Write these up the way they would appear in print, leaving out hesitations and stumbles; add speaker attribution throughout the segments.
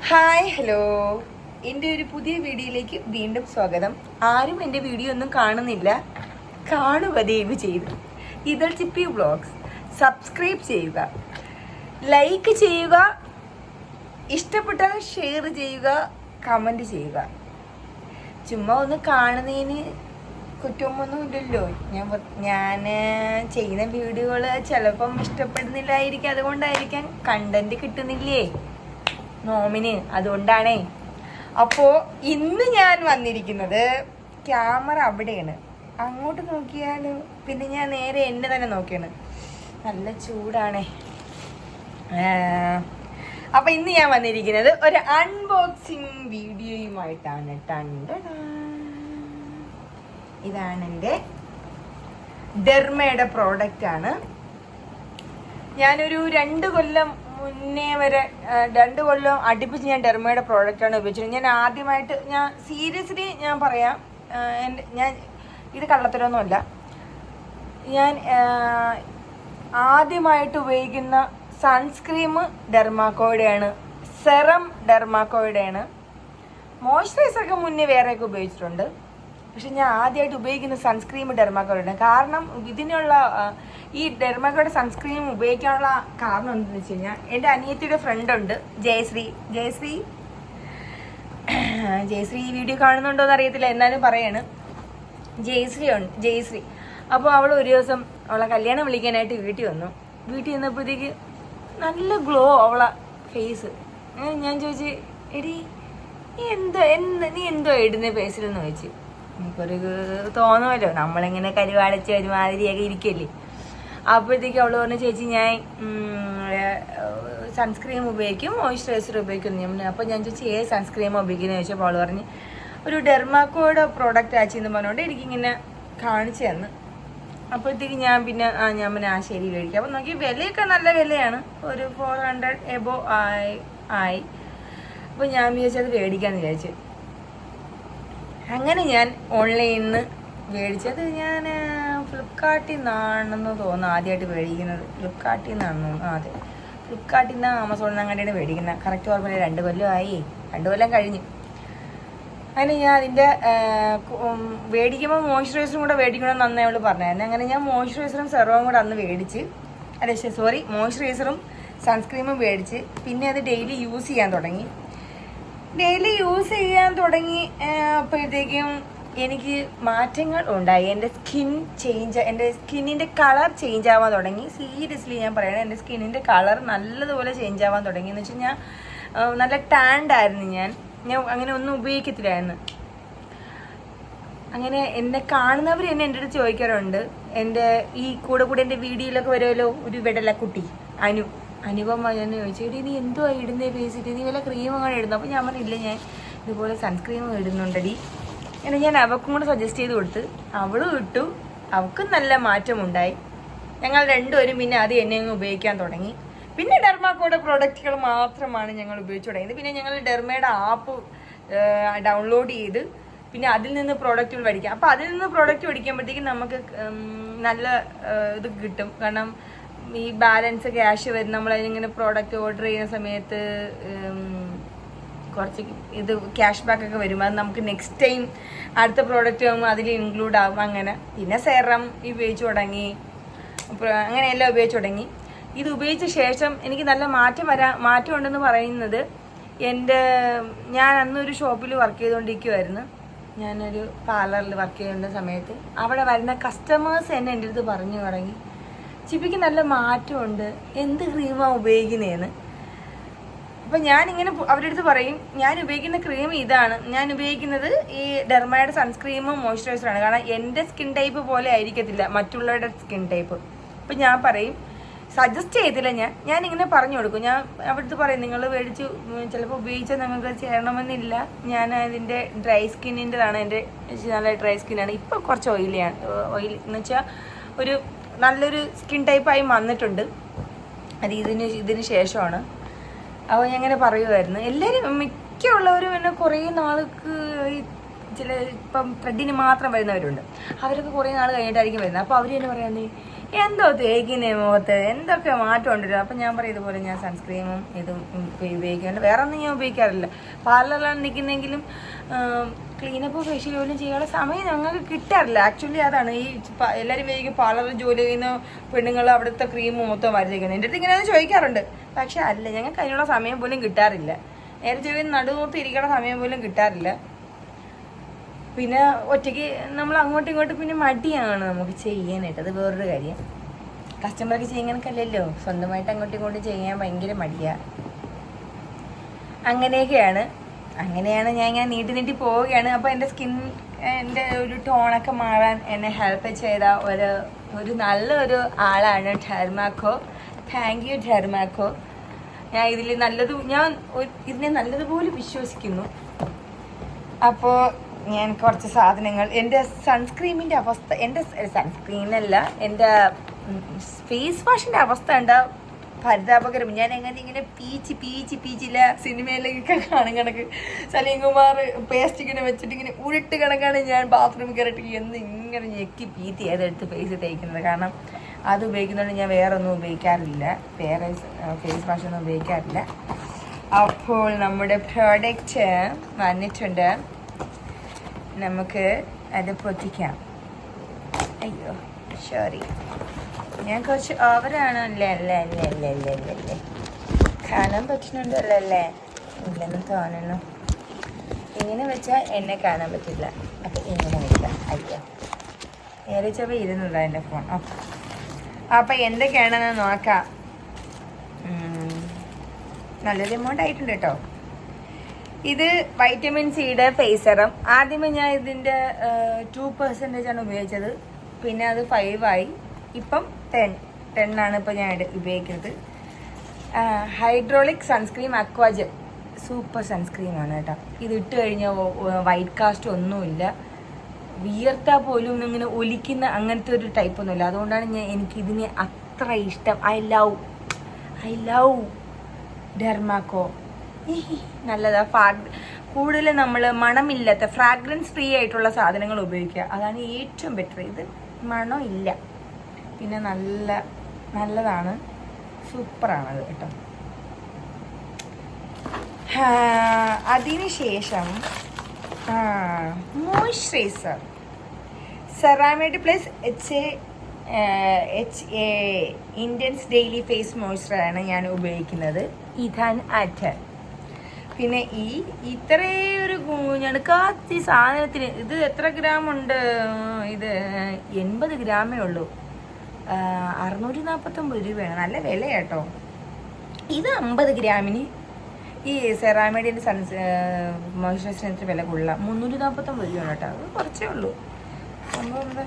Speaker 1: Hi hello, എൻ്റെ ഒരു പുതിയ വീഡിയോയിലേക്ക് വീണ്ടും സ്വാഗതം. ആരും എൻ്റെ വീഡിയോ ഒന്നും കാണുന്നില്ല, കാണുക ദയവ് ചെയ്ത്. ഇതൾ ചിപ്പി വ്ളോഗ്സ് സബ്സ്ക്രൈബ് ചെയ്യുക, ലൈക്ക് ചെയ്യുക, ഇഷ്ടപ്പെട്ടാൽ ഷെയർ ചെയ്യുക, കമൻറ്റ് ചെയ്യുക. ചുമ്മാ ഒന്ന് കാണുന്നതിന് കുറ്റമൊന്നും ഇല്ലല്ലോ. ഞാൻ ചെയ്യുന്ന വീഡിയോകൾ ചിലപ്പം ഇഷ്ടപ്പെടുന്നില്ലായിരിക്കും, അതുകൊണ്ടായിരിക്കാം കണ്ടന്റ് കിട്ടുന്നില്ലേ നോമിന്, അതുകൊണ്ടാണേ. അപ്പോൾ ഇന്ന് ഞാൻ വന്നിരിക്കുന്നത്, ക്യാമറ അവിടെയാണ്, അങ്ങോട്ട് നോക്കിയാലും പിന്നെ ഞാൻ നേരെ എന്നെ തന്നെ നോക്കിയാണ്. നല്ല ചൂടാണേ. അപ്പം ഇന്ന് ഞാൻ വന്നിരിക്കുന്നത് ഒരു അൺബോക്സിങ് വീഡിയോയുമായിട്ടാണ്. ഇതാണ് എൻ്റെ ഡെർമയുടെ പ്രോഡക്റ്റാണ്. ഞാനൊരു 2 കൊല്ലം മുന്നേ വരെ 2 കൊല്ലം അടുപ്പിച്ച് ഞാൻ ഡെർമയുടെ പ്രോഡക്റ്റാണ് ഉപയോഗിച്ചത്. ഞാൻ ആദ്യമായിട്ട് സീരിയസ്ലി ഞാൻ പറയാം, ഞാൻ ഇത് കള്ളത്തരമൊന്നുമല്ല, ഞാൻ ആദ്യമായിട്ട് ഉപയോഗിക്കുന്ന സൺസ്ക്രീം ഡെർമാക്കോയുടെയാണ്, സെറം ഡെർമാക്കോയുടെയാണ്. മോയ്സ്ചറൈസറൊക്കെ മുന്നേ വേറെയൊക്കെ ഉപയോഗിച്ചിട്ടുണ്ട്, പക്ഷെ ഞാൻ ആദ്യമായിട്ട് ഉപയോഗിക്കുന്ന സൺസ്ക്രീം ഡെർമാക്കോയുടെ. കാരണം ഇതിനുള്ള ഈ ഡെർമാക്കോയുടെ സൺസ്ക്രീം ഉപയോഗിക്കാനുള്ള കാരണം എന്താണെന്ന് വെച്ച് കഴിഞ്ഞാൽ, എൻ്റെ അനിയത്തിയുടെ ഫ്രണ്ടുണ്ട് ജയശ്രീ ഈ വീഡിയോ കാണുന്നുണ്ടോ എന്ന് അറിയത്തില്ല, എന്നാലും പറയാണ്. ജയശ്രീ അപ്പോൾ അവൾ ഒരു ദിവസം അവളെ കല്യാണം വിളിക്കാനായിട്ട് വീട്ടിൽ വന്നപ്പോഴത്തേക്ക് നല്ല ഗ്ലോ അവളെ ഫേസ്. ഞാൻ ചോദിച്ചു, എടി നീ എന്തോ ഇടുന്ന ഫേസിലെന്ന് ചോദിച്ചു. നമുക്കൊരു തോന്നുമല്ലോ, നമ്മളിങ്ങനെ കരുവാളിച്ച് ഒരുമാതിരിയൊക്കെ ഇരിക്കല്ലേ. അപ്പോഴത്തേക്ക് അവൾ പറഞ്ഞു, ചേച്ചി ഞാൻ സൺസ്ക്രീം ഉപയോഗിക്കും, മോയ്സ്ചറൈസർ ഉപയോഗിക്കുന്നു. അപ്പോൾ ഞാൻ ചോദിച്ചു ഏത് സൺസ്ക്രീമാണ് ഉപയോഗിക്കുന്നത് ചോദിച്ചപ്പോൾ അവൾ പറഞ്ഞ് ഒരു ഡെർമാക്കോയുടെ പ്രോഡക്റ്റ് ആച്ചെന്ന് പറഞ്ഞുകൊണ്ട് എനിക്കിങ്ങനെ കാണിച്ചു തന്നു. അപ്പോഴത്തേക്ക് ഞാൻ പിന്നെ ശരി മേടിക്കാം. അപ്പോൾ നോക്കി വിലയൊക്കെ നല്ല വിലയാണ്, ഒരു 400 എബോ ആയി. അപ്പോൾ ഞാൻ വിചാരിച്ചത് മേടിക്കാമെന്ന് വിചാരിച്ചു. അങ്ങനെ ഞാൻ ഓൺലൈനിൽ നിന്ന് മേടിച്ചത്, ഞാൻ ഫ്ലിപ്കാർട്ടിൽ നിന്നാണെന്ന് തോന്നുന്നു ആദ്യമായിട്ട് മേടിക്കുന്നത്. ഫ്ലിപ്കാർട്ടിൽ നിന്നാണെന്ന് തോന്നുന്നു. അതെ, ഫ്ലിപ്കാർട്ടിൽ നിന്ന് ആമസോണിൽ നിന്ന് അങ്ങനെയാണ് മേടിക്കുന്നത്. കറക്റ്റ് ഓർമ്മയില്ല, 2 കൊല്ലമായി, 2 കൊല്ലം കഴിഞ്ഞു. അങ്ങനെ ഞാൻ അതിൻ്റെ മേടിക്കുമ്പോൾ മോയ്സ്ചറൈസറും കൂടെ മേടിക്കണമെന്ന് അന്നേ അവൾ പറഞ്ഞായിരുന്നു. അങ്ങനെ ഞാൻ മോയ്സ്ചറൈസറും സെറവും കൂടെ അന്ന് മേടിച്ച്, മോയ്സ്ചറൈസറും സൺസ്ക്രീമും മേടിച്ച്, പിന്നെ അത് ഡെയിലി യൂസ് ചെയ്യാൻ തുടങ്ങി. അപ്പോഴത്തേക്കും എനിക്ക് മാറ്റങ്ങൾ ഉണ്ടായി. എൻ്റെ സ്കിന്നിൻ്റെ കളർ ചേഞ്ച് ആവാൻ തുടങ്ങി. സീരിയസ്ലി ഞാൻ പറയണേ, എൻ്റെ സ്കിന്നിൻ്റെ കളർ നല്ലതുപോലെ ചേഞ്ച് ആവാൻ തുടങ്ങി. എന്ന് വെച്ചാൽ ഞാൻ നല്ല ടാൻഡായിരുന്നു. ഞാൻ അങ്ങനെ ഒന്നും ഉപയോഗിക്കത്തില്ലായിരുന്നു. അങ്ങനെ എന്നെ കാണുന്നവർ എന്നെ എൻ്റെ അടുത്ത് ചോദിക്കാറുണ്ട്. എൻ്റെ ഈ കൂടെ എൻ്റെ വീഡിയോയിലൊക്കെ വരുമല്ലോ ഒരു വെടലക്കുട്ടി അനുപമ, ഞാൻ ചോദിച്ചു, എടി നീ എന്തോ ഇടുന്നേ ഫേസിട്ട്, നീ വല്ല ക്രീം അങ്ങനെ ഇടുന്നു? അപ്പോൾ ഞാൻ പറഞ്ഞില്ല, ഞാൻ ഇതുപോലെ സൺസ്ക്രീം ഇടുന്നുണ്ടടി. അങ്ങനെ ഞാൻ അവൾക്കും കൂടെ സജസ്റ്റ് ചെയ്ത് കൊടുത്ത്, അവളും ഇട്ടു, അവൾക്കും നല്ല മാറ്റമുണ്ടായി. ഞങ്ങൾ രണ്ടുപേരും പിന്നെ അത് എന്നെ ഉപയോഗിക്കാൻ തുടങ്ങി. പിന്നെ ഡെർമാക്കോയുടെ പ്രോഡക്റ്റുകൾ മാത്രമാണ് ഞങ്ങൾ ഉപയോഗിച്ച് തുടങ്ങിയത്. പിന്നെ ഞങ്ങൾ ഡെർമയുടെ ആപ്പ് ഡൗൺലോഡ് ചെയ്ത് പിന്നെ അതിൽ നിന്ന് പ്രോഡക്റ്റുകൾ മേടിക്കാം. അപ്പോൾ അതിൽ നിന്ന് പ്രോഡക്റ്റ് മേടിക്കുമ്പോഴത്തേക്കും നമുക്ക് നല്ല ഇത് കിട്ടും. കാരണം ഈ ബാലൻസ് ക്യാഷ് വരും. നമ്മളതിനിങ്ങനെ പ്രോഡക്റ്റ് ഓർഡർ ചെയ്യുന്ന സമയത്ത് കുറച്ച് ഇത് ക്യാഷ് ബാക്ക് ഒക്കെ വരും. അത് നമുക്ക് നെക്സ്റ്റ് ടൈം അടുത്ത പ്രോഡക്റ്റ് ആകുമ്പോൾ അതിൽ ഇൻക്ലൂഡ് ആകും. അങ്ങനെ പിന്നെ സെറം ഉപയോഗിച്ച് തുടങ്ങി, അങ്ങനെയെല്ലാം ഉപയോഗിച്ച് തുടങ്ങി. ഇത് ഉപയോഗിച്ച ശേഷം എനിക്ക് നല്ല മാറ്റമുണ്ടെന്ന് പറയുന്നത്, ഞാൻ അന്നൊരു ഷോപ്പിൽ വർക്ക് ചെയ്തുകൊണ്ടിരിക്കുമായിരുന്നു. ഞാനൊരു പാർലറിൽ വർക്ക് ചെയ്യുന്ന സമയത്ത് അവിടെ വരുന്ന കസ്റ്റമേഴ്സ് എന്നെ എൻ്റെ അടുത്ത് പറഞ്ഞു തുടങ്ങി, ചിപ്പിക്ക് നല്ല മാറ്റമുണ്ട്, എന്ത് ക്രീമാണ് ഉപയോഗിക്കുന്നതെന്ന്. അപ്പം ഞാനിങ്ങനെ അവരുടെ അടുത്ത് പറയും, ഞാൻ ഉപയോഗിക്കുന്ന ക്രീം ഇതാണ്, ഞാൻ ഉപയോഗിക്കുന്നത് ഈ ഡെർമയുടെ സൺസ്ക്രീമും മോയ്സ്ചറൈസറാണ്. കാരണം എൻ്റെ സ്കിൻ ടൈപ്പ് പോലെ ആയിരിക്കത്തില്ല മറ്റുള്ളവരുടെ സ്കിൻ ടൈപ്പ്. അപ്പം ഞാൻ പറയും, സജസ്റ്റ് ചെയ്തില്ല, ഞാനിങ്ങനെ പറഞ്ഞു കൊടുക്കും. ഞാൻ അവിടുത്തെ പറയും, നിങ്ങൾ മേടിച്ച് ചിലപ്പോൾ ഉപയോഗിച്ചാൽ നിങ്ങൾക്ക് ചേരണമെന്നില്ല. ഞാൻ അതിൻ്റെ ഡ്രൈ സ്കിന്നിൻ്റെതാണ്, എൻ്റെ നല്ല ഡ്രൈ സ്കിന്നാണ്. ഇപ്പോൾ കുറച്ച് ഓയിലി എന്ന് വെച്ചാൽ ഒരു നല്ലൊരു സ്കിൻ ടൈപ്പായി വന്നിട്ടുണ്ട്. അത് ഇതിന് ശേഷമാണ്. അപ്പോൾ ഞാൻ അങ്ങനെ പറയുമായിരുന്നു. എല്ലാവരും മിക്കുള്ളവരും എന്നെ കുറേ നാൾക്ക് ഇപ്പം ത്രെഡിന് മാത്രം വരുന്നവരുണ്ട്. അവരൊക്കെ കുറേ നാൾ കഴിഞ്ഞിട്ടായിരിക്കും വരുന്നത്. അപ്പോൾ അവർ തന്നെ പറയാമെന്നേ, എന്തോ തേക്കിനെ മുഖത്ത് എന്തൊക്കെ മാറ്റം ഉണ്ടല്ലോ. അപ്പം ഞാൻ പറയും ഇതുപോലെ ഞാൻ സൺസ്ക്രീമും ഇതും ഉപയോഗിക്കുന്നുണ്ട്. വേറെ ഒന്നും ഞാൻ ഉപയോഗിക്കാറില്ല. പാർലറിലാണ് നിൽക്കുന്നെങ്കിലും ക്ലീനപ്പ് ഫേഷ്യൽ പോലും ചെയ്യാനുള്ള സമയം ഞങ്ങൾക്ക് കിട്ടാറില്ല. ആക്ച്വലി അതാണ് ഈ എല്ലാവരും ഉപയോഗിക്കും. പാർലറിൽ ജോലി ചെയ്യുന്ന പെണ്ണുങ്ങൾ അവിടുത്തെ ക്രീം മൊത്തം വരച്ചിരിക്കുന്നത്. എൻ്റെ അടുത്ത് ഇങ്ങനെ ചോദിക്കാറുണ്ട്. പക്ഷെ അല്ല, ഞങ്ങൾക്ക് അതിനുള്ള സമയം പോലും കിട്ടാറില്ല. നേരെ ചെവി നടുനൂർത്ത് ഇരിക്കുന്ന സമയം പോലും കിട്ടാറില്ല. പിന്നെ ഒറ്റയ്ക്ക് നമ്മൾ അങ്ങോട്ടും ഇങ്ങോട്ടും പിന്നെ മടിയാണ് നമുക്ക് ചെയ്യാനായിട്ട്. അത് വേറൊരു കാര്യം. കസ്റ്റമർക്ക് ചെയ്യാനൊക്കെയല്ലല്ലോ, സ്വന്തമായിട്ട് അങ്ങോട്ടും ഇങ്ങോട്ടും ചെയ്യാൻ ഭയങ്കര മടിയാണ്. അങ്ങനെയാണ് ഞാൻ ഇങ്ങനെ നീട്ടി പോവുകയാണ്. അപ്പോൾ എൻ്റെ എൻ്റെ ഒരു ടോണൊക്കെ മാറാൻ എന്നെ ഹെൽപ്പ് ചെയ്ത ഒരു നല്ലൊരു ആളാണ് ഡെർമാക്കോ. Thank you Dermaco. ഞാൻ ഇതിനെ നല്ലതുപോലെ വിശ്വസിക്കുന്നു. അപ്പോൾ ഞാൻ കുറച്ച് സാധനങ്ങൾ, എൻ്റെ സൺസ്ക്രീമിൻ്റെ അവസ്ഥ, എൻ്റെ സൺസ്ക്രീനല്ല, എൻ്റെ ഫേസ് വാഷിൻ്റെ അവസ്ഥ എന്താ പരിതാപകരം. ഞാൻ ഇങ്ങനെ പീച്ചില്ല സിനിമയിലൊക്കെ കാണും കണക്ക് സലീം കുമാർ പേസ്റ്റ് ഇങ്ങനെ വെച്ചിട്ട് ഇങ്ങനെ ഉരുട്ട് കണക്കാണ് ഞാൻ ബാത്റൂമിൽ കയറിയിട്ട് ഇങ്ങനെ ഞെക്കി പീത്തി അതെടുത്ത് ഫേസ് തേക്കുന്നത്. കാരണം അത് ഉപയോഗിക്കുന്നതുകൊണ്ട് ഞാൻ വേറെ ഒന്നും ഉപയോഗിക്കാറില്ല, വേറെ ഫേസ് വാഷൊന്നും ഉപയോഗിക്കാറില്ല. അപ്പോൾ നമ്മുടെ പ്രോഡക്റ്റ് വന്നിട്ടുണ്ട്. നമുക്ക് അത് പൊട്ടിക്കാം. അയ്യോ സോറി, ഞാൻ കുറച്ച് ഓവറാണോ? അല്ലേ കാണാൻ പറ്റുന്നുണ്ടല്ലോ അല്ലേ? ഇല്ലെന്ന് തോന്നുന്നു. ഇങ്ങനെ വെച്ചാൽ എന്നെ കാണാൻ പറ്റില്ല. അപ്പം ഇങ്ങനെ വെക്കാം. അയ്യോ നേരെ ചൊവ്വ ഇരുന്നുണ്ടോ എൻ്റെ ഫോൺ? അപ്പം എന്തൊക്കെയാണെന്ന് നോക്കാം. നല്ലൊരു എമൗണ്ട് ആയിട്ടുണ്ട് കേട്ടോ. ഇത് വൈറ്റമിൻ സിയുടെ ഫേസ് സെറം. ആദ്യമേ ഞാൻ ഇതിൻ്റെ 2% ആണ് ഉപയോഗിച്ചത്. പിന്നെ അത് 5 ആയി. ഇപ്പം 10 ആണ് ഇപ്പം ഞാൻ ഉപയോഗിക്കുന്നത്. ഹൈഡ്രോളിക് സൺസ്ക്രീം അക്വാജൽ സൂപ്പർ സൺസ്ക്രീമാണ് കേട്ടോ. ഇത് ഇട്ട് കഴിഞ്ഞാൽ വൈറ്റ് കാസ്റ്റ് ഒന്നുമില്ല, വിയർത്താൽ പോലും ഇങ്ങനെ ഒലിക്കുന്ന അങ്ങനത്തെ ഒരു ടൈപ്പൊന്നുമില്ല. അതുകൊണ്ടാണ് എനിക്കിതിനെ അത്ര ഇഷ്ടം. I love Dermaco. നല്ലതാ. കൂടുതൽ നമ്മൾ മണമില്ലാത്ത ഫ്രാഗ്രൻസ് ഫ്രീ ആയിട്ടുള്ള സാധനങ്ങൾ ഉപയോഗിക്കുക, അതാണ് ഏറ്റവും ബെറ്റർ. ഇത് മണം ഇല്ല, പിന്നെ നല്ലതാണ്, സൂപ്പറാണത് കേട്ടോ. അതിനുശേഷം moisturiser ceramide plus HA Indians daily face മോയ്സ്ചറൈസറാണ് ഞാൻ ഉപയോഗിക്കുന്നത്. ഇതാണ് ആറ്റർ. പിന്നെ ഇത്രയൊരു ഞെടുക്കാത്ത സാധനത്തിന് ഇത് എത്ര ഗ്രാമുണ്ട്? ഇത് 80 ഗ്രാമേ ഉള്ളൂ. 649 രൂപയാണ്. നല്ല വില കേട്ടോ. ഇത് 50 ഗ്രാമിന് ഈ സെറാമൈഡിൻ്റെ മോയ്സ്ചറൈസറിന് വില കൊള്ളാം. 349 രൂപയാണ് കേട്ടോ. അത് കുറച്ചേ ഉള്ളൂ. സംഭവം എന്താ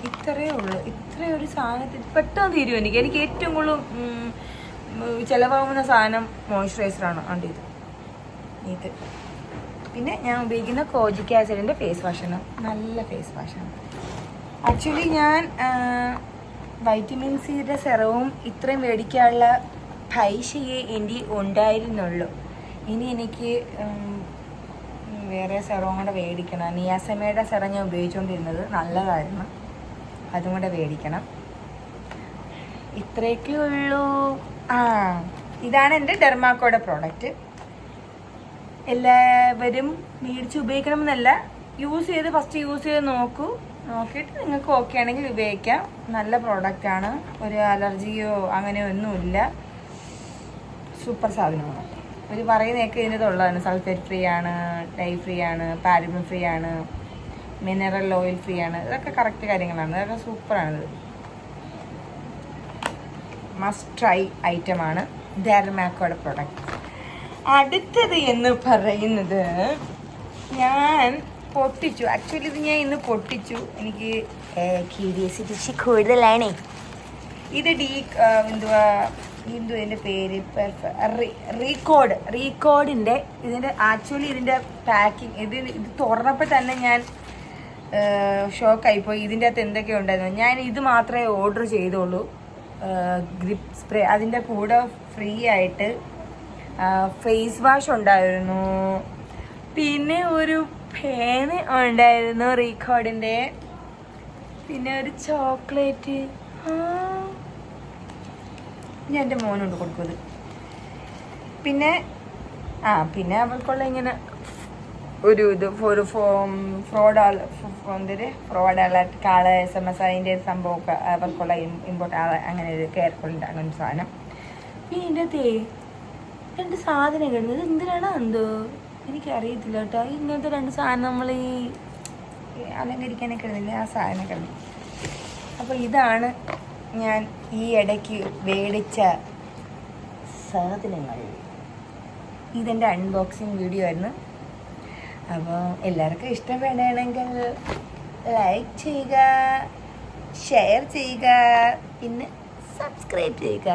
Speaker 1: ഇത്രയേ ഉള്ളൂ. ഇത്രയൊരു സാധനത്തിന് പെട്ടെന്ന് തീരും. എനിക്ക് ഏറ്റവും കൂടുതൽ ചിലവാകുന്ന സാധനം മോയ്സ്ചറൈസറാണ്. ഇത് പിന്നെ ഞാൻ ഉപയോഗിക്കുന്ന കോജിക് ആസിഡിൻ്റെ ഫേസ് വാഷാണ്. നല്ല ഫേസ് വാഷാണ്. ആക്ച്വലി ഞാൻ വൈറ്റമിൻ സിയുടെ സെറവും ഇത്രയും മേടിക്കാനുള്ള പൈസയെ എൻ്റെ ഉണ്ടായിരുന്നുള്ളൂ. ഇനി എനിക്ക് വേറെ സെറവും കൂടെ മേടിക്കണം. നിയാസമയുടെ സെറം ഞാൻ ഉപയോഗിച്ചുകൊണ്ടിരുന്നത് നല്ലതായിരുന്നു, അതും കൂടെ മേടിക്കണം. ഇത്രയൊക്കെ ഉള്ളൂ. ഇതാണ് എൻ്റെ ഡെർമാക്കോയുടെ പ്രോഡക്റ്റ്. എല്ലാവരും മേടിച്ച് ഉപയോഗിക്കണം എന്നല്ല, ഫസ്റ്റ് യൂസ് ചെയ്ത് നോക്കിയിട്ട് നിങ്ങൾക്ക് ഓക്കെ ആണെങ്കിൽ ഉപയോഗിക്കാം. നല്ല പ്രോഡക്റ്റാണ്. ഒരു അലർജിയോ അങ്ങനെ ഒന്നുമില്ല. സൂപ്പർ സാധനമാണ്. ഒരു പറയുന്നതൊക്കെ ഇതിനകത്തുള്ളതാണ്. സൾഫേറ്റ് ഫ്രീ ആണ്, ഡൈ ഫ്രീ ആണ്, പാരബൻ ഫ്രീ ആണ്, മിനറൽ ഓയിൽ ഫ്രീ ആണ്. ഇതൊക്കെ കറക്റ്റ് കാര്യങ്ങളാണ്. ഇതൊക്കെ സൂപ്പറാണിത്. മസ്റ്റ് ട്രൈ ഐറ്റമാണ് ഡെർമാക്കോയുടെ പ്രോഡക്റ്റ്. അടുത്തത് എന്ന് പറയുന്നത് ഞാൻ പൊട്ടിച്ചു. ആക്ച്വലി ഇത് ഞാൻ ഇന്ന് പൊട്ടിച്ചു. എനിക്ക് ക്യൂരിയോസിറ്റി കൂടുതലാണേ. ഇത് ഇതിൻ്റെ പേര് റീകോഡിൻ്റെ ഇതിൻ്റെ പാക്കിങ് ഇത് തുറന്നപ്പോൾ തന്നെ ഞാൻ ഷോക്കായിപ്പോയി. ഇതിൻ്റെ അകത്ത് എന്തൊക്കെ ഉണ്ടായിരുന്നു. ഞാൻ ഇത് മാത്രമേ ഓർഡർ ചെയ്തോളൂ. ഗ്രിപ്പ് സ്പ്രേ, അതിൻ്റെ കൂടെ ഫ്രീ ആയിട്ട് ഫേസ് വാഷ് ഉണ്ടായിരുന്നു, പിന്നെ ഒരു പേന ഉണ്ടായിരുന്നു റീകോഡിൻ്റെ, പിന്നെ ഒരു ചോക്ലേറ്റ്. ഞാൻ എൻ്റെ മോനോട് കൊടുക്കുന്നത്. പിന്നെ പിന്നെ അവർക്കുള്ള ഇങ്ങനെ ഒരു ഇത് ഒരു ഫ്രോഡ് അലർട്ട് കാള് SMS അതിൻ്റെ സംഭവമൊക്കെ അവർക്കുള്ള അങ്ങനെ ഒരു കെയർഫുൾ അങ്ങനെ ഒരു സാധനം. പിന്നെ ഇതിൻ്റെ അകത്തേ 2 സാധനം കിടന്നത് എന്തിനാണ് എന്തോ എനിക്കറിയത്തില്ല കേട്ടോ. ഇങ്ങനത്തെ 2 സാധനം നമ്മൾ ഈ അലങ്കരിക്കാനൊക്കെ ഇടുന്നില്ല, ആ സാധനം കിടന്നു. അപ്പോൾ ഇതാണ് ഞാൻ ഈ ഇടയ്ക്ക് മേടിച്ച സാധനങ്ങൾ. ഇതെൻ്റെ അൺബോക്സിങ് വീഡിയോ ആയിരുന്നു. അപ്പോൾ എല്ലാവർക്കും ഇഷ്ടപ്പെടുകയാണെങ്കിൽ ലൈക്ക് ചെയ്യുക, ഷെയർ ചെയ്യുക, പിന്നെ സബ്സ്ക്രൈബ് ചെയ്യുക.